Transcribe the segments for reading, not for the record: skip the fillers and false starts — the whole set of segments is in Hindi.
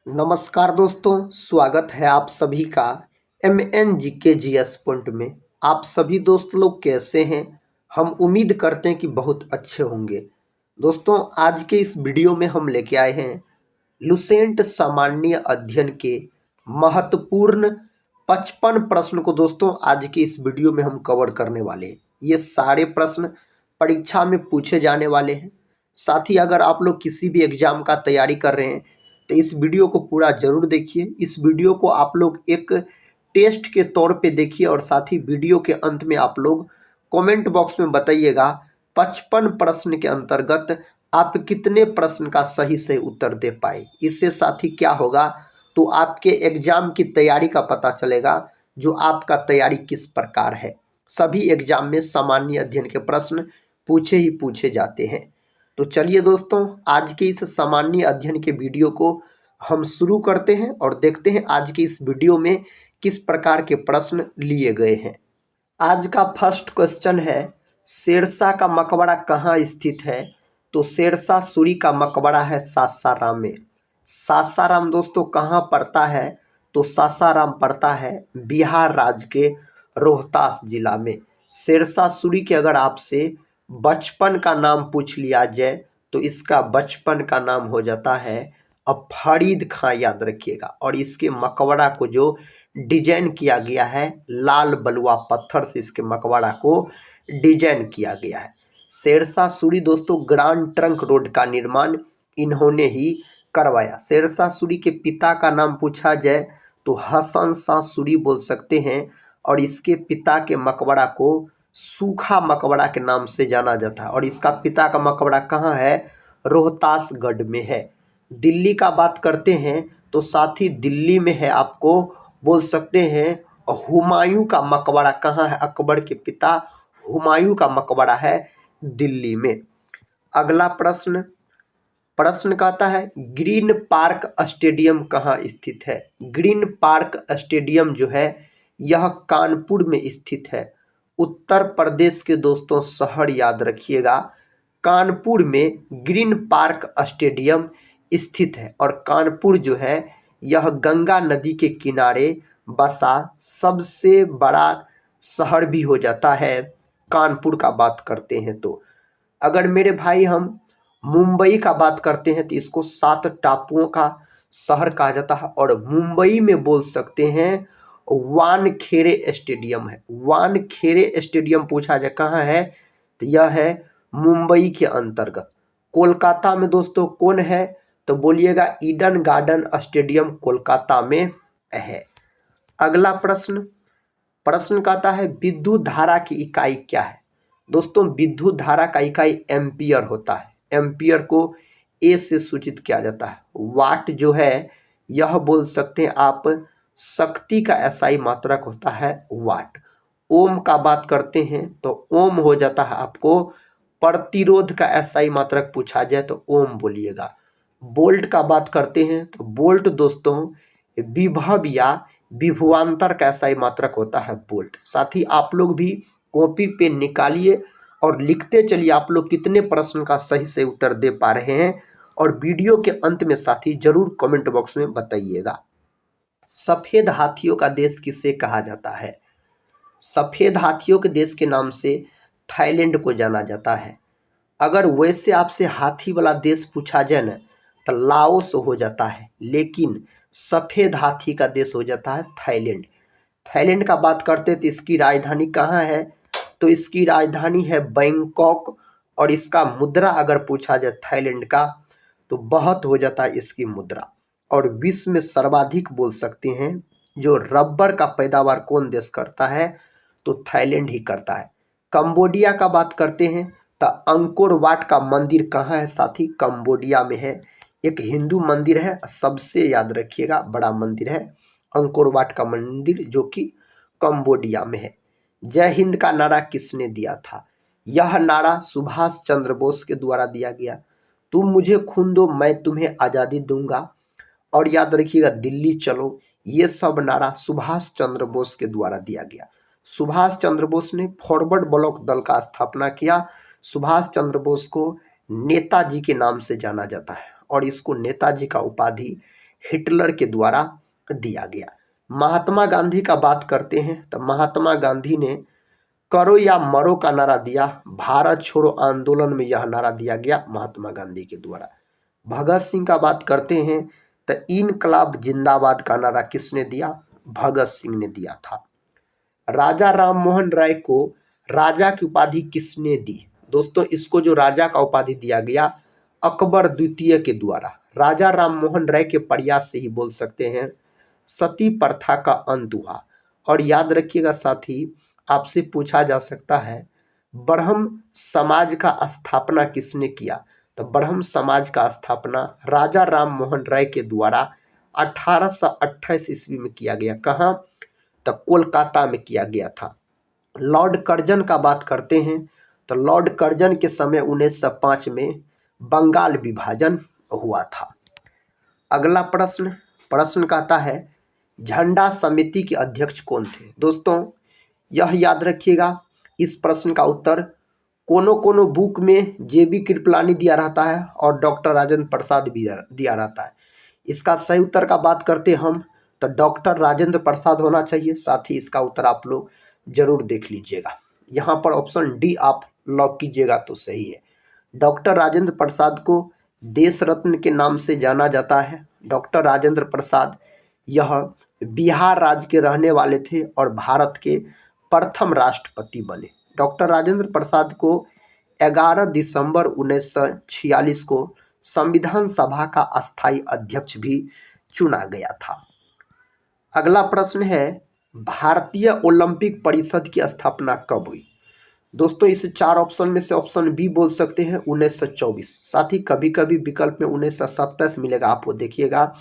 नमस्कार दोस्तों, स्वागत है आप सभी का MNGKGS पॉइंट में। आप सभी दोस्त लोग कैसे हैं? हम उम्मीद करते हैं कि बहुत अच्छे होंगे। दोस्तों, आज के इस वीडियो में हम लेके आए हैं लुसेंट सामान्य अध्ययन के महत्वपूर्ण 55 प्रश्न को। दोस्तों, आज की इस वीडियो में हम कवर करने वाले हैं। ये सारे प्रश्न परीक्षा में पूछे जाने वाले हैं। साथ ही अगर आप लोग किसी भी एग्जाम का तैयारी कर रहे हैं तो इस वीडियो को पूरा जरूर देखिए। इस वीडियो को आप लोग एक टेस्ट के तौर पे देखिए और साथ ही वीडियो के अंत में आप लोग कमेंट बॉक्स में बताइएगा 55 प्रश्न के अंतर्गत आप कितने प्रश्न का सही से उत्तर दे पाए। इससे साथ ही क्या होगा, तो आपके एग्जाम की तैयारी का पता चलेगा, जो आपका तैयारी किस प्रकार है। सभी एग्जाम में सामान्य अध्ययन के प्रश्न पूछे ही पूछे जाते हैं। तो चलिए दोस्तों, आज के इस सामान्य अध्ययन के वीडियो को हम शुरू करते हैं और देखते हैं आज के इस वीडियो में किस प्रकार के प्रश्न लिए गए हैं। आज का फर्स्ट क्वेश्चन है, शेरशाह का मकबरा कहाँ स्थित है? तो शेरशाह सूरी का मकबरा है सासाराम में। सासाराम दोस्तों कहाँ पड़ता है? तो सासाराम पड़ता है बिहार राज्य के रोहतास जिला में। शेरशाह सूरी के अगर आपसे बचपन का नाम पूछ लिया जाए तो इसका बचपन का नाम हो जाता है अब फरीद खां, याद रखिएगा। और इसके मकबरा को जो डिजाइन किया गया है, लाल बलुआ पत्थर से इसके मकबरा को डिजाइन किया गया है। शेरशाह सूरी दोस्तों ग्रांड ट्रंक रोड का निर्माण इन्होंने ही करवाया। शेरशाह सूरी के पिता का नाम पूछा जाए तो हसन शाह सूरी बोल सकते हैं और इसके पिता के मकबरा को सूखा मकबरा के नाम से जाना जाता है। और इसका पिता का मकबरा कहाँ है? रोहतासगढ़ में है। दिल्ली का बात करते हैं तो साथ ही दिल्ली में है, आपको बोल सकते हैं हुमायूं का मकबरा कहाँ है? अकबर के पिता हुमायूं का मकबरा है दिल्ली में। अगला प्रश्न कहता है ग्रीन पार्क स्टेडियम कहाँ स्थित है? ग्रीन पार्क स्टेडियम जो है यह कानपुर में स्थित है। उत्तर प्रदेश के दोस्तों शहर याद रखिएगा, कानपुर में ग्रीन पार्क स्टेडियम स्थित है। और कानपुर जो है यह गंगा नदी के किनारे बसा सबसे बड़ा शहर भी हो जाता है। कानपुर का बात करते हैं तो अगर मेरे भाई हम मुंबई का बात करते हैं तो इसको 7 टापुओं का शहर कहा जाता है। और मुंबई में बोल सकते हैं वानखेड़े स्टेडियम है। वानखेड़े स्टेडियम पूछा जाए कहाँ है तो यह है मुंबई के अंतर्गत। कोलकाता में दोस्तों कौन है? तो बोलिएगा ईडन गार्डन स्टेडियम कोलकाता में है। अगला प्रश्न कहता है विद्युत धारा की इकाई क्या है? दोस्तों विद्युत धारा का इकाई एम्पियर होता है। एम्पियर को ए से सूचित किया जाता है। वाट जो है यह बोल सकते हैं आप शक्ति का एसआई मात्रक होता है वाट। ओम का बात करते हैं तो ओम हो जाता है आपको प्रतिरोध का एसआई मात्रक पूछा जाए तो ओम बोलिएगा। वोल्ट का बात करते हैं तो वोल्ट दोस्तों विभव या विभवांतर का एसआई मात्रक होता है वोल्ट। साथ ही आप लोग भी कॉपी पे निकालिए और लिखते चलिए आप लोग कितने प्रश्न का सही से उत्तर दे पा रहे हैं। और वीडियो के अंत में साथी जरूर कमेंट बॉक्स में बताइएगा। सफेद हाथियों का देश किसे कहा जाता है? सफेद हाथियों के देश के नाम से थाईलैंड को जाना जाता है। अगर वैसे आपसे हाथी वाला देश पूछा जाए ना तो लाओस हो जाता है, लेकिन सफेद हाथी का देश हो जाता है थाईलैंड। थाईलैंड का बात करते तो इसकी राजधानी कहाँ है? तो इसकी राजधानी है बैंकॉक। और इसका मुद्रा अगर पूछा जाए थाईलैंड का तो बहुत हो जाता है इसकी मुद्रा। और विश्व में सर्वाधिक बोल सकते हैं जो रबर का पैदावार कौन देश करता है? तो थाईलैंड ही करता है। कंबोडिया का बात करते हैं तो अंकोर वाट का मंदिर कहाँ है साथी? कंबोडिया में है। एक हिंदू मंदिर है, सबसे याद रखिएगा बड़ा मंदिर है अंकोर वाट का मंदिर, जो कि कंबोडिया में है। जय हिंद का नारा किसने दिया था? यह नारा सुभाष चंद्र बोस के द्वारा दिया गया। तुम मुझे खून दो मैं तुम्हें आज़ादी दूंगा। और याद रखिएगा दिल्ली चलो, ये सब नारा सुभाष चंद्र बोस के द्वारा दिया गया। सुभाष चंद्र बोस ने फॉरवर्ड ब्लॉक दल का स्थापना किया। सुभाष चंद्र बोस को नेताजी के नाम से जाना जाता है और इसको नेताजी का उपाधि हिटलर के द्वारा दिया गया। महात्मा गांधी का बात करते हैं तो महात्मा गांधी ने करो या मरो का नारा दिया। भारत छोड़ो आंदोलन में यह नारा दिया गया महात्मा गांधी के द्वारा। भगत सिंह का बात करते हैं तो इनकलाब जिंदाबाद का नारा किसने दिया? भगत सिंह ने दिया था। राजा राममोहन राय को राजा की उपाधि किसने दी? दोस्तों इसको जो राजा का उपाधि दिया गया अकबर द्वितीय के द्वारा। राजा राममोहन राय के प्रयास से ही बोल सकते हैं सती प्रथा का अंत हुआ। और याद रखिएगा साथी, आपसे पूछा जा सकता है ब्रह्म समाज का स्थापना किसने किया? तो ब्रह्म समाज का स्थापना राजा राममोहन राय के द्वारा 1828 ईस्वी में किया गया। कहाँ? तो कोलकाता में किया गया था। लॉर्ड कर्जन का बात करते हैं तो लॉर्ड कर्जन के समय 1905 में बंगाल विभाजन हुआ था। अगला प्रश्न कहता है झंडा समिति के अध्यक्ष कौन थे? दोस्तों यह याद रखिएगा, इस प्रश्न का उत्तर कोनो बुक में जेबी कृपलानी दिया रहता है और डॉक्टर राजेंद्र प्रसाद भी दिया रहता है। इसका सही उत्तर का बात करते हम तो डॉक्टर राजेंद्र प्रसाद होना चाहिए। साथ ही इसका उत्तर आप लोग जरूर देख लीजिएगा। यहाँ पर ऑप्शन डी आप लॉक कीजिएगा तो सही है। डॉक्टर राजेंद्र प्रसाद को देश रत्न के नाम से जाना जाता है। डॉक्टर राजेंद्र प्रसाद यह बिहार राज्य के रहने वाले थे और भारत के प्रथम राष्ट्रपति बने। डॉक्टर राजेंद्र प्रसाद को 11 दिसंबर 1946 को संविधान सभा का अस्थायी अध्यक्ष भी चुना गया था। अगला प्रश्न है भारतीय ओलंपिक परिषद की स्थापना कब हुई? दोस्तों इस 4 ऑप्शन में से ऑप्शन बी बोल सकते हैं 1924। साथ ही कभी कभी विकल्प में 1927 मिलेगा, आपको देखिएगा।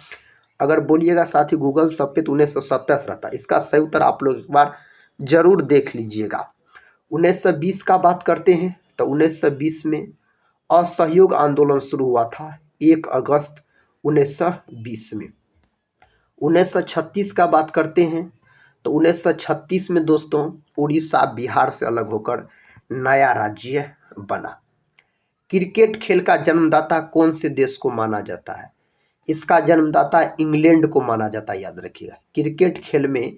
अगर बोलिएगा साथ ही गूगल सब पे तो 1927 रहता है। इसका सही उत्तर आप लोग एक बार जरूर देख लीजिएगा। 1920 का बात करते हैं तो 1920 में असहयोग आंदोलन शुरू हुआ था 1 अगस्त 1920 में। 1936 का बात करते हैं तो 1936 में दोस्तों उड़ीसा बिहार से अलग होकर नया राज्य बना। क्रिकेट खेल का जन्मदाता कौन से देश को माना जाता है? इसका जन्मदाता इंग्लैंड को माना जाता है। याद रखिएगा, क्रिकेट खेल में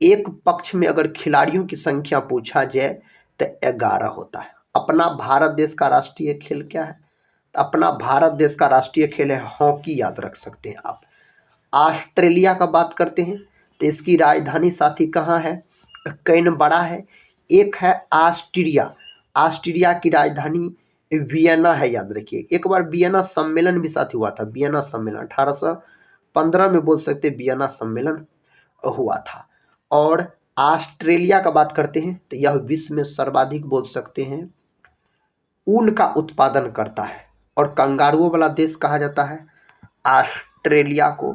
एक पक्ष में अगर खिलाड़ियों की संख्या पूछा जाए तो 11 होता है। अपना भारत देश का राष्ट्रीय खेल क्या है? अपना भारत देश का राष्ट्रीय खेल है हॉकी, याद रख सकते हैं आप। ऑस्ट्रेलिया का बात करते हैं तो इसकी राजधानी साथी कहाँ है? कैनबरा है। एक है ऑस्ट्रिया, ऑस्ट्रिया की राजधानी वियना है। याद रखिए, एक बार वियना सम्मेलन भी साथी हुआ था। वियना सम्मेलन 1815 में बोल सकते वियना सम्मेलन हुआ था। और ऑस्ट्रेलिया का बात करते हैं तो यह विश्व में सर्वाधिक बोल सकते हैं ऊन का उत्पादन करता है और कंगारुओं वाला देश कहा जाता है ऑस्ट्रेलिया को।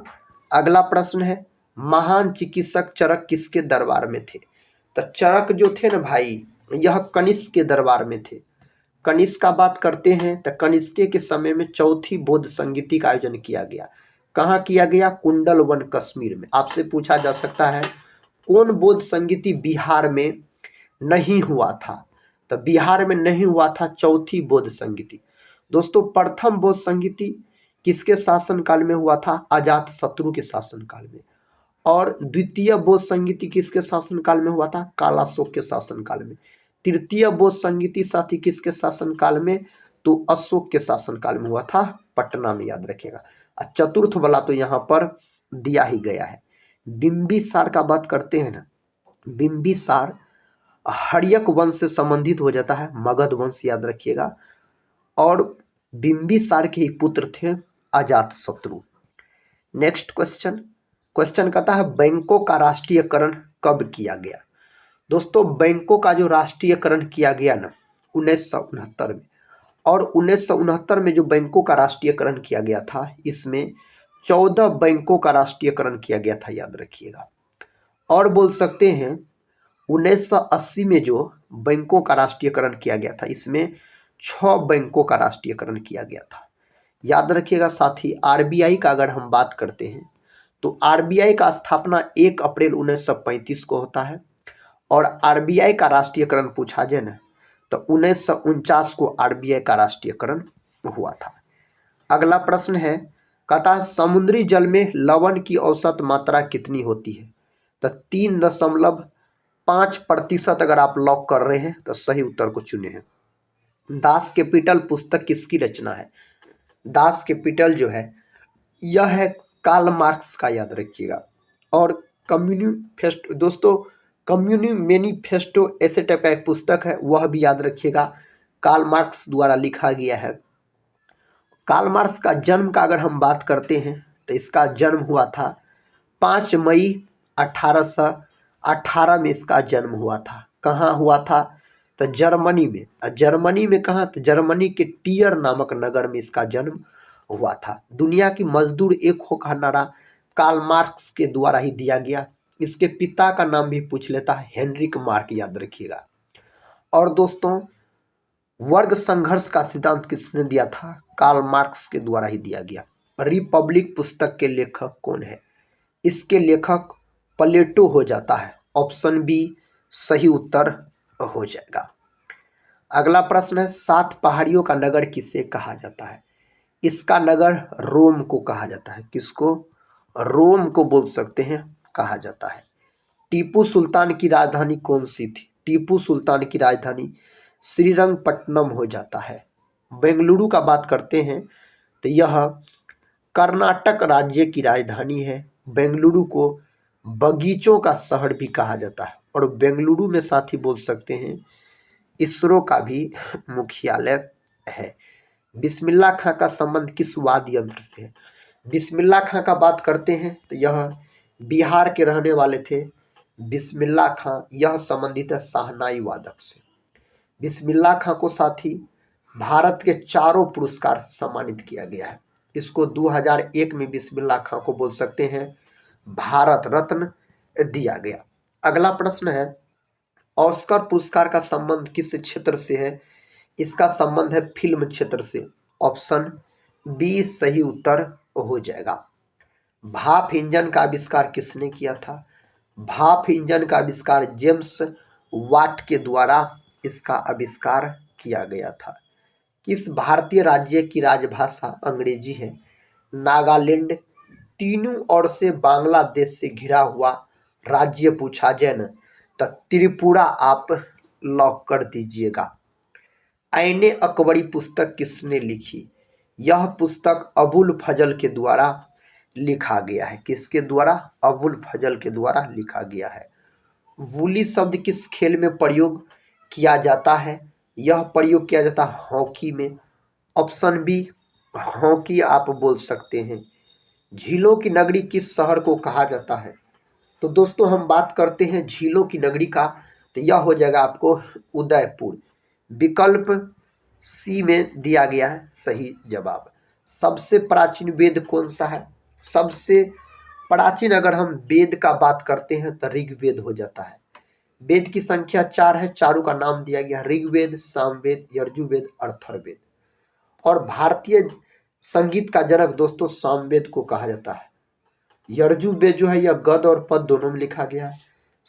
अगला प्रश्न है महान चिकित्सक चरक किसके दरबार में थे? तो चरक जो थे ना भाई, यह कनिष्क के दरबार में थे। कनिष्क का बात करते हैं तो कनिष्क के समय में चौथी बौद्ध संगीति का आयोजन किया गया। कहाँ किया गया? कुंडल वन कश्मीर में। आपसे पूछा जा सकता है कौन बौद्ध संगीति बिहार में नहीं हुआ था? तो बिहार में नहीं हुआ था चौथी बौद्ध संगीति। दोस्तों प्रथम बौद्ध संगीति किसके शासनकाल में हुआ था? अजात शत्रु के शासनकाल में। और द्वितीय बौद्ध संगीति किसके शासनकाल में हुआ था? कालाशोक के शासनकाल में। तृतीय बौद्ध संगीति साथी किसके शासनकाल में? तो अशोक के शासनकाल में हुआ था, पटना में। याद रखिएगा। चतुर्थ वाला तो यहाँ पर दिया ही गया है। बिंबिसार का बात करते हैं ना, बिंबिसार हर्यक वंश से संबंधित हो जाता है, मगध वंश, याद रखिएगा। और बिंबिसार के ही पुत्र थे अजात शत्रु। नेक्स्ट क्वेश्चन कहता है बैंकों का राष्ट्रीयकरण कब किया गया? दोस्तों बैंकों का जो राष्ट्रीयकरण किया गया ना 1969 में, और 1969 में जो बैंकों का राष्ट्रीयकरण किया गया था इसमें 14 बैंकों का राष्ट्रीयकरण किया गया था। याद रखिएगा। और बोल सकते हैं 1980 में जो बैंकों का राष्ट्रीयकरण किया गया था इसमें 6 बैंकों का राष्ट्रीयकरण किया गया था। याद रखिएगा साथी। आरबीआई का अगर हम बात करते हैं तो आरबीआई का स्थापना 1 अप्रैल 1935 को होता है और आरबीआई का राष्ट्रीयकरण पूछा जाए ना तो 1949 को आरबीआई का राष्ट्रीयकरण हुआ था। अगला प्रश्न है कहता है समुद्री जल में लवण की औसत मात्रा कितनी होती है? तो 3.5% अगर आप लॉक कर रहे हैं तो सही उत्तर को चुने हैं। दास कैपिटल पुस्तक किसकी रचना है? दास कैपिटल जो है यह है कार्ल मार्क्स का, याद रखिएगा। और कम्युनिफेस्टो दोस्तों, कम्युनि मैनिफेस्टो ऐसे टाइप का एक पुस्तक है, वह भी याद रखिएगा, कार्ल मार्क्स द्वारा लिखा गया है। कार्ल मार्क्स का जन्म का अगर हम बात करते हैं तो इसका जन्म हुआ था 5 मई 1818 में इसका जन्म हुआ था। कहाँ हुआ था? तो जर्मनी में। जर्मनी में कहाँ? तो जर्मनी के टियर नामक नगर में इसका जन्म हुआ था। दुनिया की मजदूर एक हो का नारा कार्ल मार्क्स के द्वारा ही दिया गया। इसके पिता का नाम भी पूछ लेता है, हेनरिक मार्क, याद रखिएगा। और दोस्तों, वर्ग संघर्ष का सिद्धांत किसने दिया था? कार्ल मार्क्स के द्वारा ही दिया गया। रिपब्लिक पुस्तक के लेखक कौन है? इसके लेखक प्लेटो हो जाता है। ऑप्शन बी सही उत्तर हो जाएगा। अगला प्रश्न है, 7 पहाड़ियों का नगर किसे कहा जाता है? इसका नगर रोम को कहा जाता है। किसको? रोम को बोल सकते हैं, कहा जाता है। टीपू सुल्तान की राजधानी कौन सी थी? टीपू सुल्तान की राजधानी श्रीरंगपट्टनम हो जाता है। बेंगलुरु का बात करते हैं तो यह कर्नाटक राज्य की राजधानी है। बेंगलुरु को बगीचों का शहर भी कहा जाता है। और बेंगलुरु में साथ ही बोल सकते हैं इसरो का भी मुख्यालय है। बिस्मिल्लाह खां का संबंध किस वाद्य यंत्र से है? बिस्मिल्लाह खां का बात करते हैं तो यह बिहार के रहने वाले थे। बिस्मिल्लाह खां यह संबंधित है शहनाई वादक से। बिस्मिल्लाह खां को साथ ही भारत के चारों पुरस्कार से सम्मानित किया गया है। इसको 2001 में बिस्मिल्लाह खां को बोल सकते हैं भारत रत्न दिया गया। अगला प्रश्न है, ऑस्कर पुरस्कार का संबंध किस क्षेत्र से है? इसका संबंध है फिल्म क्षेत्र से। ऑप्शन बी सही उत्तर हो जाएगा। भाप इंजन का आविष्कार किसने किया था? भाप इंजन का आविष्कार जेम्स वाट के द्वारा इसका आविष्कार किया गया था। किस भारतीय राज्य की राजभाषा अंग्रेजी है? नागालैंड। तीनों ओर से बांग्लादेश से घिरा हुआ राज्य पूछा जाए न तो त्रिपुरा आप लॉक कर दीजिएगा। ऐने अकबरी पुस्तक किसने लिखी? यह पुस्तक अबुल फजल के द्वारा लिखा गया है। किसके द्वारा? अबुल फजल के द्वारा लिखा गया है। वूली शब्द किस खेल में प्रयोग किया जाता है? यह प्रयोग किया जाता है हॉकी में। ऑप्शन बी हॉकी आप बोल सकते हैं। झीलों की नगरी किस शहर को कहा जाता है? तो दोस्तों, हम बात करते हैं झीलों की नगरी का, तो यह हो जाएगा आपको उदयपुर। विकल्प सी में दिया गया है सही जवाब। सबसे प्राचीन वेद कौन सा है? सबसे प्राचीन अगर हम वेद का बात करते हैं तो ऋग्वेद हो जाता है। वेद की संख्या 4 है, चारों का नाम दिया गया ऋग्वेद, सामवेद, यजुर्वेद, अथर्ववेद। और भारतीय संगीत का जनक दोस्तों सामवेद को कहा जाता है। यजुर्वेद जो है यह गद और पद दोनों में लिखा गया है।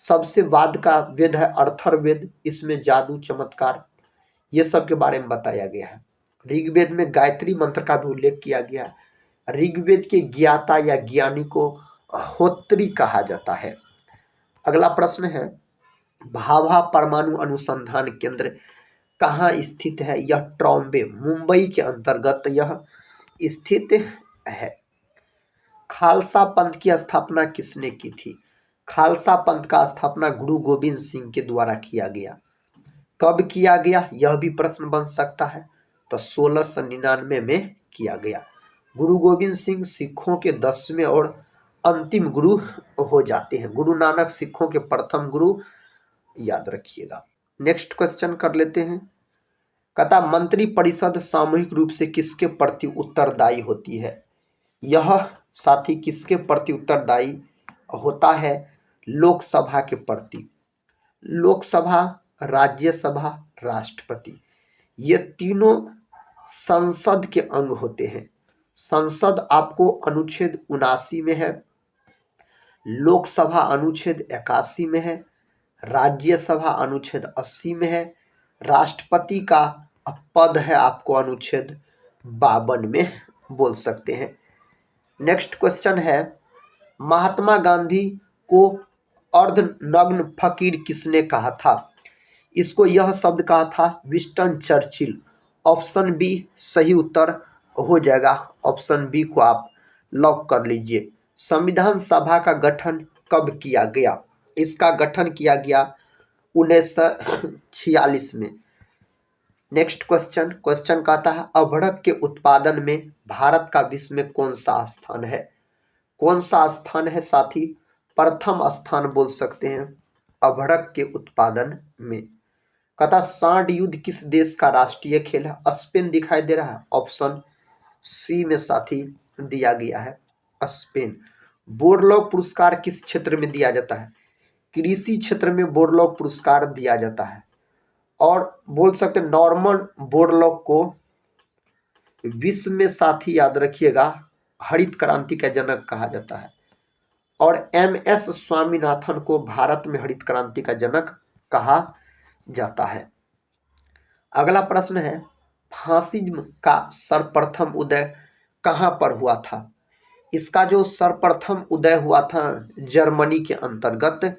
सबसे बाद का वेद है अथर्ववेद, इसमें जादू चमत्कार ये सब के बारे में बताया गया है। ऋग्वेद में गायत्री मंत्र का भी उल्लेख किया गया है। ऋग्वेद के ज्ञाता या ज्ञानी को होत्री कहा जाता है। अगला प्रश्न है, भाभा परमाणु अनुसंधान केंद्र कहाँ स्थित है? यह ट्रॉम्बे मुंबई के अंतर्गत यह स्थित है। खालसा पंथ की स्थापना किसने की थी? खालसा पंथ का स्थापना गुरु गोविंद सिंह के द्वारा किया गया। कब किया गया यह भी प्रश्न बन सकता है। तो 1699 में किया गया। गुरु गोविंद सिंह सिखों के 10वें और अंतिम गुरु हो जाते हैं। गुरु नानक सिखों के प्रथम गुरु, याद रखिएगा। नेक्स्ट क्वेश्चन कर लेते हैं। कहता मंत्री परिषद सामूहिक रूप से किसके प्रति उत्तरदायी होती है? यह साथी किसके प्रति उत्तरदायी होता है? लोकसभा के प्रति। लोकसभा, राज्यसभा, राष्ट्रपति ये तीनों संसद के अंग होते हैं। संसद आपको अनुच्छेद 79 में है, लोकसभा अनुच्छेद 81 में है, राज्यसभा अनुच्छेद 80 में है, राष्ट्रपति का पद है आपको अनुच्छेद 52 में बोल सकते हैं। नेक्स्ट क्वेश्चन है, महात्मा गांधी को अर्धनग्न फकीर किसने कहा था? इसको यह शब्द कहा था विंस्टन चर्चिल। ऑप्शन बी सही उत्तर हो जाएगा। ऑप्शन बी को आप लॉक कर लीजिए। संविधान सभा का गठन कब किया गया? इसका गठन किया गया 1946 में। नेक्स्ट क्वेश्चन, क्वेश्चन कहता है अभ्रक के उत्पादन में भारत का विश्व में कौन सा स्थान है? कौन सा स्थान है साथी? प्रथम स्थान बोल सकते हैं अभ्रक के उत्पादन में। कहता सांड युद्ध किस देश का राष्ट्रीय खेल है? स्पेन दिखाई दे रहा है। ऑप्शन सी में साथी दिया गया है स्पेन। बोरलॉग पुरस्कार किस क्षेत्र में दिया जाता है? कृषि क्षेत्र में बोरलॉग पुरस्कार दिया जाता है। और बोल सकते नॉर्मन बोरलॉग को विश्व में साथी याद रखिएगा हरित क्रांति का जनक कहा जाता है। और एम.एस. स्वामीनाथन को भारत में हरित क्रांति का जनक कहा जाता है। अगला प्रश्न है, फासिज्म का सर्वप्रथम उदय कहां पर हुआ था? इसका जो सर्वप्रथम उदय हुआ था जर्मनी के अंतर्गत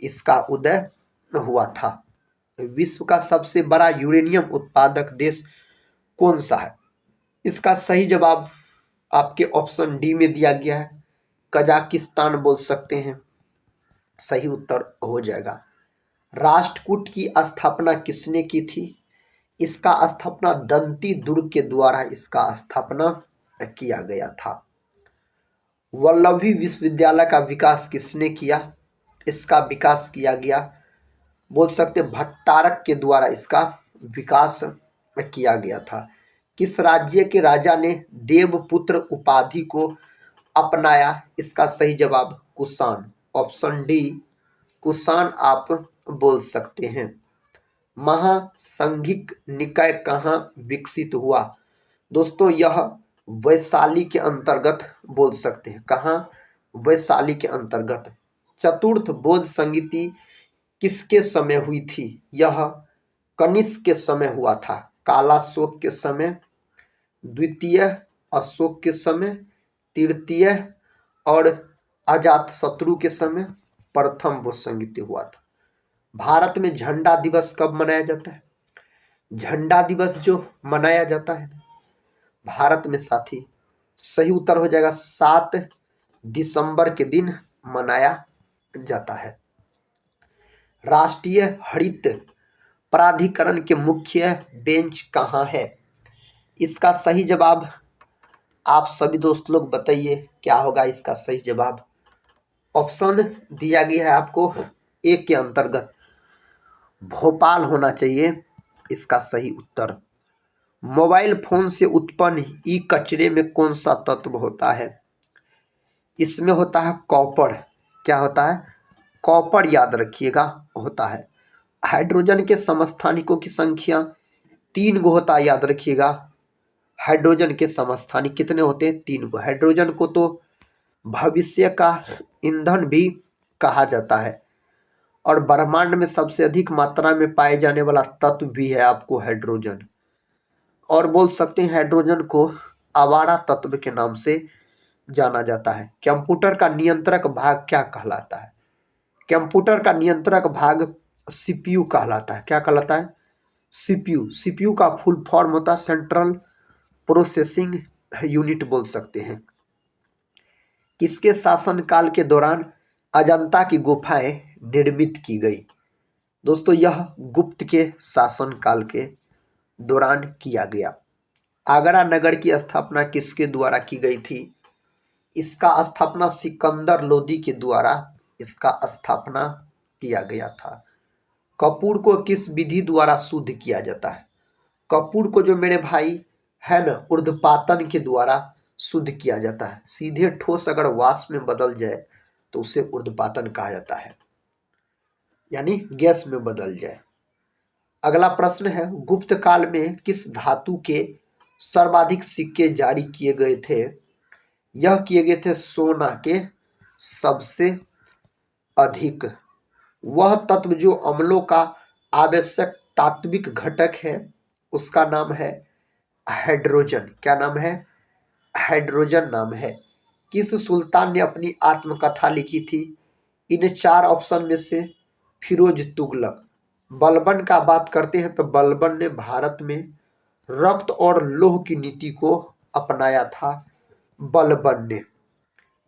इसका उदय हुआ था। विश्व का सबसे बड़ा यूरेनियम उत्पादक देश कौन सा है? इसका सही जवाब आपके ऑप्शन डी में दिया गया है, कजाकिस्तान बोल सकते हैं। सही उत्तर हो जाएगा। राष्ट्रकूट की स्थापना किसने की थी? इसका स्थापना दंती दुर्ग के द्वारा इसका स्थापना किया गया था। वल्लभी विश्वविद्यालय का विकास किसने किया? इसका विकास किया गया बोल सकते भट्टारक के द्वारा इसका विकास किया गया था। किस राज्य के राजा ने देवपुत्र उपाधि को अपनाया? इसका सही जवाब कुषाण। ऑप्शन डी कुषाण आप बोल सकते हैं। महासंघिक निकाय कहाँ विकसित हुआ? दोस्तों यह वैशाली के अंतर्गत बोल सकते हैं। कहाँ? वैशाली के अंतर्गत। चतुर्थ बौद्ध संगीति किसके समय हुई थी? यह कनिष्क के समय हुआ था। कालाशोक के समय, द्वितीय अशोक के समय, तृतीय और अजातशत्रु के समय प्रथम बौद्ध संगीति हुआ था। भारत में झंडा दिवस कब मनाया जाता है? झंडा दिवस जो मनाया जाता है भारत में साथी सही उत्तर हो जाएगा 7 दिसंबर के दिन मनाया जाता है। राष्ट्रीय हरित प्राधिकरण के मुख्य बेंच कहाँ है? इसका सही जवाब आप सभी दोस्त लोग बताइए क्या होगा इसका सही जवाब। ऑप्शन दिया गया है आपको ए के अंतर्गत भोपाल होना चाहिए इसका सही उत्तर। मोबाइल फोन से उत्पन्न ई कचरे में कौन सा तत्व होता है? इसमें होता है कॉपर। क्या होता है? कॉपर याद रखिएगा होता है। हाइड्रोजन के समस्थानिकों की संख्या 3 गो होता है याद रखिएगा। हाइड्रोजन के समस्थानिक कितने होते हैं? 3 गो। हाइड्रोजन को तो भविष्य का ईंधन भी कहा जाता है और ब्रह्मांड में सबसे अधिक मात्रा में पाए जाने वाला तत्व भी है आपको हाइड्रोजन। और बोल सकते हैं हाइड्रोजन को आवारा तत्व के नाम से जाना जाता है। कंप्यूटर का नियंत्रक भाग क्या कहलाता है? कंप्यूटर का नियंत्रक भाग सीपीयू कहलाता है। क्या कहलाता है? सीपीयू। सीपीयू का फुल फॉर्म होता है सेंट्रल प्रोसेसिंग यूनिट बोल सकते हैं। किसके शासनकाल के दौरान अजंता की गुफाएं निर्मित की गई? दोस्तों यह गुप्त के शासनकाल के दौरान किया गया। आगरा नगर की स्थापना किसके द्वारा की गई थी? इसका स्थापना सिकंदर लोदी के द्वारा इसका स्थापना किया गया था। कपूर को किस विधि द्वारा शुद्ध किया जाता है? कपूर को जो मेरे भाई है ना ऊर्ध्वपातन के द्वारा शुद्ध किया जाता है। सीधे ठोस अगर वाष्प में बदल जाए तो उसे ऊर्ध्वपातन कहा जाता है, यानी गैस में बदल जाए। अगला प्रश्न है गुप्त काल में किस धातु के सर्वाधिक सिक्के जारी किए गए थे? यह किए गए थे सोना के सबसे अधिक। वह तत्व जो अम्लों का आवश्यक तात्विक घटक है उसका नाम है हाइड्रोजन। क्या नाम है? हाइड्रोजन नाम है। किस सुल्तान ने अपनी आत्मकथा लिखी थी? इन 4 ऑप्शन में से फिरोज तुगलक। बलबन का बात करते हैं तो बलबन ने भारत में रक्त और लौह की नीति को अपनाया था। बलबन ने।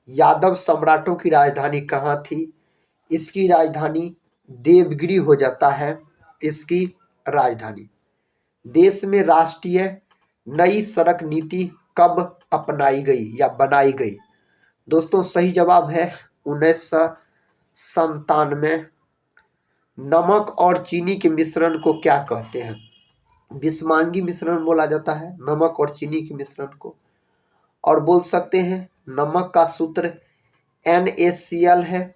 यादव सम्राटों की राजधानी कहाँ थी? इसकी राजधानी देवगिरी हो जाता है इसकी राजधानी। देश में राष्ट्रीय नई सड़क नीति कब अपनाई गई या बनाई गई? दोस्तों सही जवाब है 1997। नमक और चीनी के मिश्रण को क्या कहते हैं? विषमांगी मिश्रण बोला जाता है नमक और चीनी के मिश्रण को। और बोल सकते हैं नमक का सूत्र NaCl है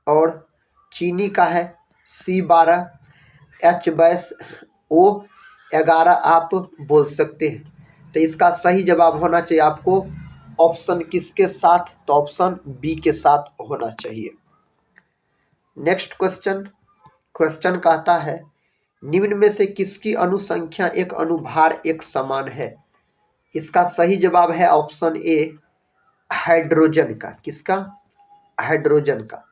और चीनी का है C12H2O11 आप बोल सकते हैं। तो इसका सही जवाब होना चाहिए आपको ऑप्शन किसके साथ? तो ऑप्शन बी के साथ होना चाहिए। नेक्स्ट क्वेश्चन कहता है निम्न में से किसकी अनुसंख्या एक अनुभार एक समान है? इसका सही जवाब है ऑप्शन ए हाइड्रोजन का। किसका? हाइड्रोजन का।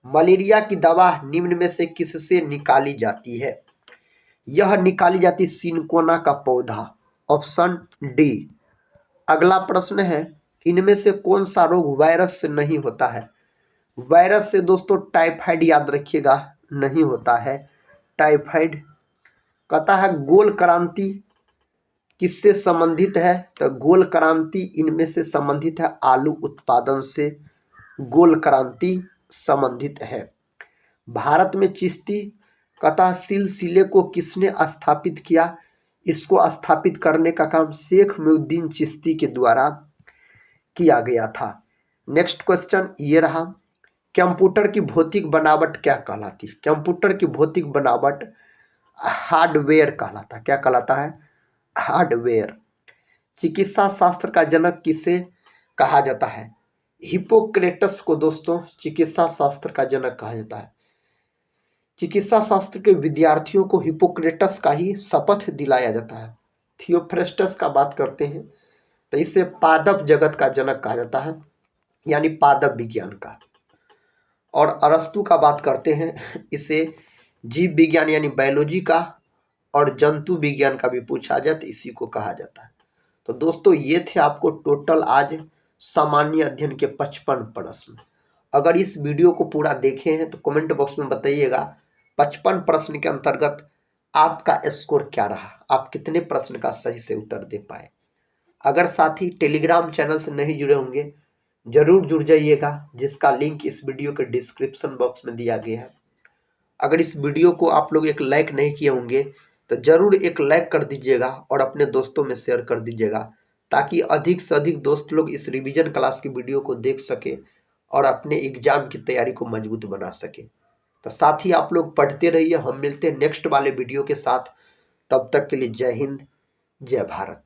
मलेरिया की दवा निम्न में से किससे निकाली जाती है? यह निकाली जाती सिनकोना का पौधा। Option D. अगला प्रश्न है इनमें से कौन सा रोग वायरस से नहीं होता है? वायरस से दोस्तों टाइफाइड याद रखिएगा नहीं होता है टाइफाइड। कहता है गोल क्रांति किससे संबंधित है? तो गोल क्रांति इनमें से संबंधित है आलू उत्पादन से गोल क्रांति संबंधित है। भारत में चिश्ती कहता सिलसिले को किसने स्थापित किया? इसको स्थापित करने का काम शेख मुहिउद्दीन चिश्ती के द्वारा किया गया था। नेक्स्ट क्वेश्चन ये रहा कंप्यूटर की भौतिक बनावट क्या कहलाती है? कंप्यूटर की भौतिक बनावट हार्डवेयर कहलाता है। क्या कहलाता है? हार्डवेयर। चिकित्सा शास्त्र का जनक किसे कहा जाता है? हिप्पोक्रेटस को दोस्तों चिकित्सा शास्त्र का जनक कहा जाता है। चिकित्सा शास्त्र के विद्यार्थियों को हिप्पोक्रेटस का ही शपथ दिलाया जाता है। थियोफ्रेस्टस का बात करते हैं तो इसे पादप जगत का जनक कहा जाता है यानी पादप विज्ञान का। और अरस्तु का बात करते हैं इसे जीव विज्ञान यानी बायोलॉजी का और जंतु विज्ञान का भी पूछा जाए तो इसी को कहा जाता है। तो दोस्तों ये थे आपको टोटल आज सामान्य अध्ययन के 55 प्रश्न। अगर इस वीडियो को पूरा देखे हैं तो कमेंट बॉक्स में बताइएगा 55 प्रश्न के अंतर्गत आपका स्कोर क्या रहा, आप कितने प्रश्न का सही से उत्तर दे पाए। अगर साथी टेलीग्राम चैनल से नहीं जुड़े होंगे जरूर जुड़ जाइएगा जिसका लिंक इस वीडियो के डिस्क्रिप्शन बॉक्स में दिया गया है। अगर इस वीडियो को आप लोग एक लाइक नहीं किए होंगे तो जरूर एक लाइक कर दीजिएगा और अपने दोस्तों में शेयर कर दीजिएगा ताकि अधिक से अधिक दोस्त लोग इस रिवीजन क्लास की वीडियो को देख सके और अपने एग्जाम की तैयारी को मजबूत बना सके। तो साथ ही आप लोग पढ़ते रहिए। हम मिलते हैं नेक्स्ट वाले वीडियो के साथ। तब तक के लिए जय हिंद जय भारत।